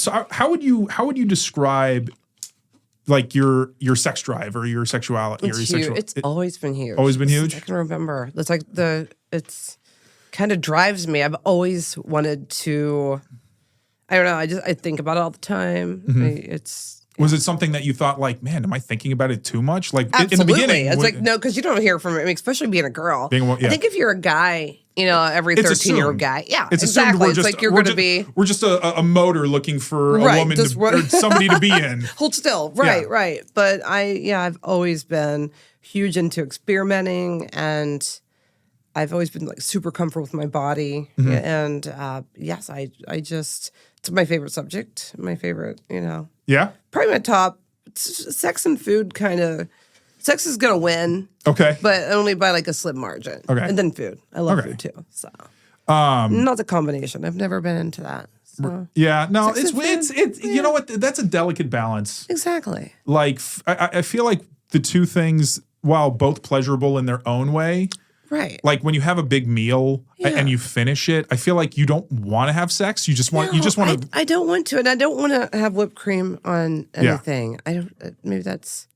So how would you describe like your sex drive or your sexuality? It's huge. It's always been huge. Always been huge? I can remember. It's like it's kind of drives me. I've always wanted to, I don't know, I think about it all the time. Was it something that you thought like, man, am I thinking about it too much? Like absolutely. in the beginning. It's like, no, because you don't hear from it, I mean, especially being a girl. I think if you're a guy, every 13-year-old guy. Yeah, it's exactly. It's like you're going to be. We're just a motor looking for a woman or somebody to be in. Hold still. Right. But I've always been huge into experimenting, and I've always been like super comfortable with my body. And yes, I just, it's my favorite subject, my favorite, Yeah? Probably my top. Sex and food kind of. Sex is going to win. Okay. But only by like a slim margin. Okay. And then food. I love food too. So. Not the combination. I've never been into that. So. Yeah. No, it's you know what? That's a delicate balance. Exactly. Like, I feel like the two things, while both pleasurable in their own way. Right. Like when you have a big meal and you finish it, I feel like you don't want to have sex. You just want to. I don't want to, and I don't want to have whipped cream on anything. I don't. Maybe that's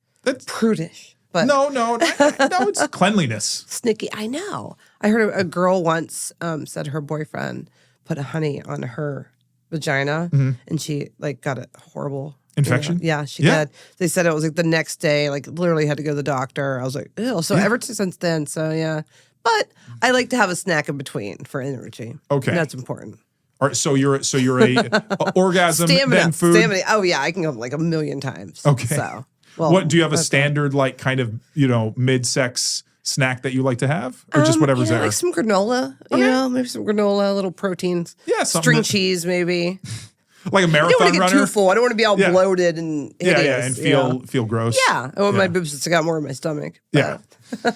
prudish. But no, it's cleanliness. Snicky. I know. I heard a girl once said her boyfriend put honey on her vagina, and she like got a horrible infection. Yeah, she did. They said it was like the next day, like literally had to go to the doctor. I was like, ew. So ever since then, but I like to have a snack in between for energy. Okay, and that's important. All right, so you're a orgasm then food. Stamina. Oh yeah, I can go like a million times. Okay. So. Well, what do you have a standard like kind of mid-sex snack that you like to have, or just whatever's there? Like some granola, maybe some granola, little proteins, string cheese, maybe. Like a marathon I don't want to get runner. too full. I don't want to be all bloated and hideous. And feel gross. Yeah, I want my boobs to stick out more in my stomach. Yeah, which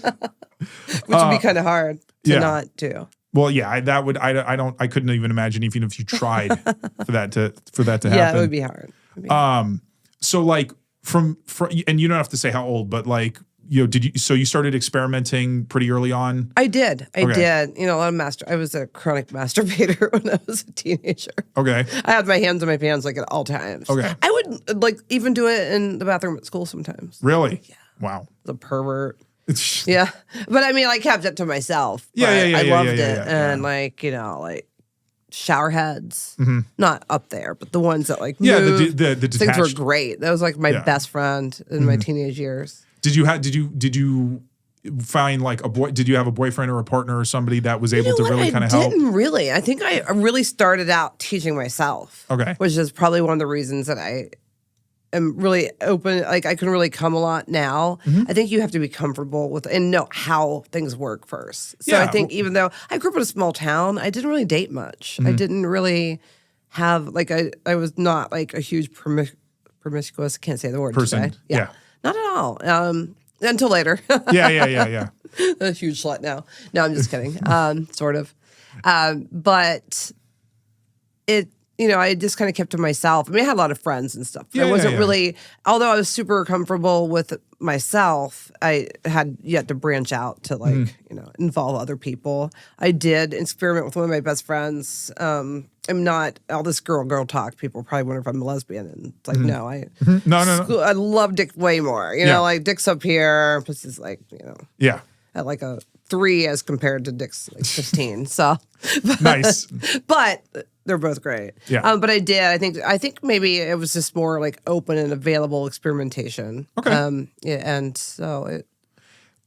would be kind of hard to not do. Well, yeah, I couldn't even imagine even if you tried for that to happen. Yeah, it would be hard. So like. From and you don't have to say how old, but like so you started experimenting pretty early on? I did. A lot of I was a chronic masturbator when I was a teenager. Okay. I had my hands in my pants like at all times. Okay. I would like even do it in the bathroom at school sometimes. Really? Yeah. Wow. The pervert. Yeah. But I mean, I kept it to myself. Yeah. I loved it. And like shower heads, not up there, but the ones that like moved. The things were great. That was like my best friend in my teenage years. Did you find like a boy? Did you have a boyfriend or a partner or somebody that was able to really kind of help? I didn't really. I think I really started out teaching myself. Okay, which is probably one of the reasons that I am really open. Like I can really come a lot now. I think you have to be comfortable with and know how things work first. So I think even though I grew up in a small town, I didn't really date much. I didn't really have like I was not like a huge promiscuous. Can't say the word person. Today. Yeah, not at all. Until later. Yeah. A huge slut now. No, I'm just kidding. Sort of. But it. I just kind of kept to myself. I mean, I had a lot of friends and stuff. I wasn't really, although I was super comfortable with myself, I had yet to branch out to like, involve other people. I did experiment with one of my best friends. I'm not all this girl talk. People probably wonder if I'm a lesbian. And it's like, no. No. I love dick way more. Like dick's up here. Pussy's like, at like a 3 as compared to dick's like 15. So nice. But they're both great. Yeah. But I did. I think maybe it was just more like open and available experimentation. Okay. And so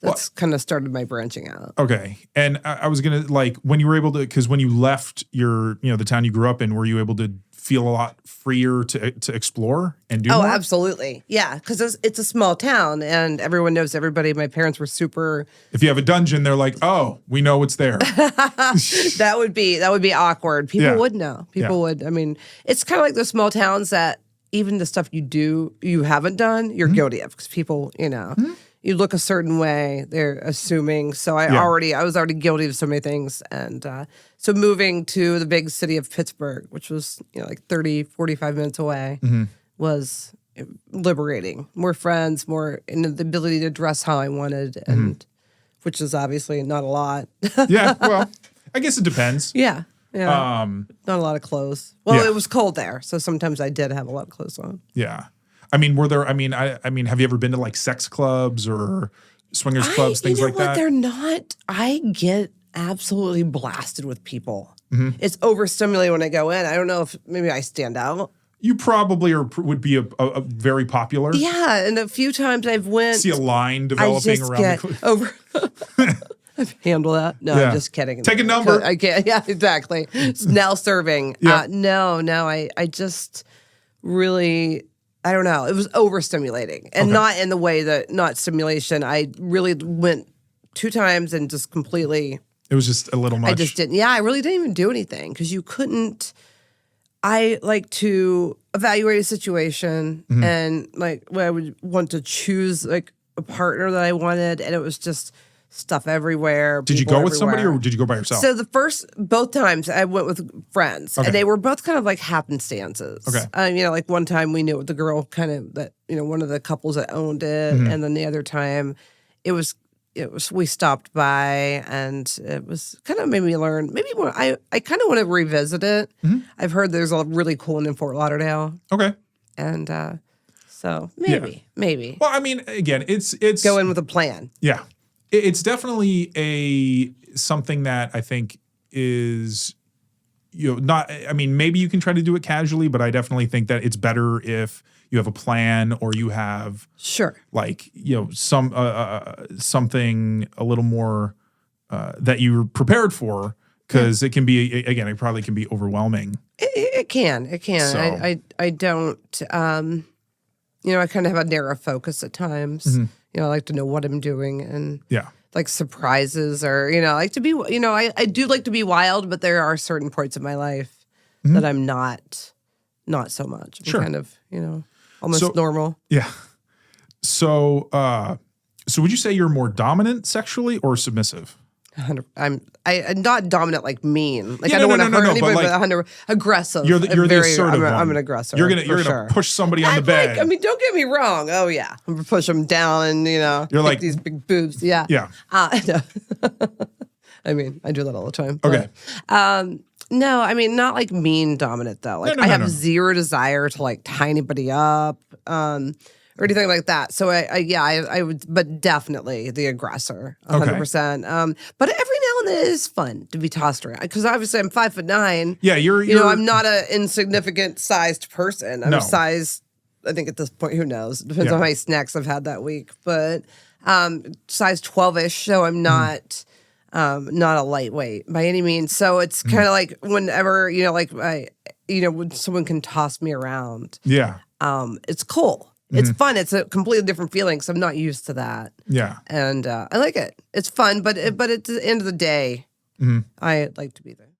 that's kind of started my branching out. Okay. And I was gonna like when you were able to, because when you left your the town you grew up in, were you able to feel a lot freer to explore and do more? Absolutely. Yeah, because it's a small town and everyone knows everybody. My parents were super. If you have a dungeon, they're like, oh, we know what's there. That would be awkward. People would know. People would. I mean, it's kind of like the small towns that even the stuff you haven't done, you're guilty of because people, you look a certain way, they're assuming. So I was already guilty of so many things. And so moving to the big city of Pittsburgh, which was like 30, 45 minutes away, was liberating. More friends, more the ability to dress how I wanted, and which is obviously not a lot. Yeah, well, I guess it depends. Yeah. Yeah. Not a lot of clothes. Well, Yeah. it was cold there, so sometimes I did have a lot of clothes on. Yeah. I mean, were there, I mean, have you ever been to like sex clubs or swingers clubs, things like that? They're not, I get absolutely blasted with people. It's overstimulating when I go in. I don't know if maybe I stand out. You probably would be a very popular. Yeah, and a few times I've went. See a line developing around the over. Handle that. No, Yeah. I'm just kidding. Take a number. I can't. Yeah, exactly. It's now serving. Yeah. No. I just really. I don't know. It was overstimulating, and not in the way that not stimulation. I really went 2 times and just completely. It was just a little much. I just didn't. Yeah, I really didn't even do anything because you couldn't. I like to evaluate a situation and like when I would want to choose like a partner that I wanted, and it was just stuff everywhere. Did you go with somebody or did you go by yourself? So both times I went with friends, and they were both kind of like happenstances. Okay. Like one time we knew the girl kind of that one of the couples that owned it, and then the other time it was we stopped by, and it was kind of made me learn. Maybe I kind of want to revisit it. I've heard there's a really cool one in Fort Lauderdale. Okay. And so maybe. Well, I mean, again, it's Go in with a plan. Yeah. It's definitely something that I think is, not, I mean, maybe you can try to do it casually, but I definitely think that it's better if you have a plan or you have like, something a little more that you're prepared for, because it can be, again, it probably can be overwhelming. It can. So. I don't, I kind of have a narrow focus at times. I like to know what I'm doing, and like surprises, or I like to be. I do like to be wild, but there are certain parts of my life that I'm not so much. I'm kind of almost normal. Yeah. So would you say you're more dominant sexually or submissive? I'm not dominant, like mean. Like I don't want to hurt anybody, but aggressive. You're the assertive one. I'm an aggressor. You're gonna push somebody on the bed. Don't get me wrong. Oh yeah, I'm gonna push them down, and you're like these big boobs. Yeah. Yeah. No. I mean, I do that all the time. Okay. But, no, I mean, not like mean dominant though. Like I have zero desire to like tie anybody up. Or anything like that. So I would, but definitely the aggressor, 100%. But every now and then it is fun to be tossed around, because obviously I'm 5'9". Yeah, you're I'm not an insignificant sized person. I'm size, I think at this point, who knows? Depends on how many snacks I've had that week. But size 12-ish, so I'm not a lightweight by any means. So it's kind of like whenever when someone can toss me around. Yeah. It's cool. It's fun. It's a completely different feeling, because I'm not used to that. Yeah. And I like it. It's fun, but at the end of the day, I like to be there.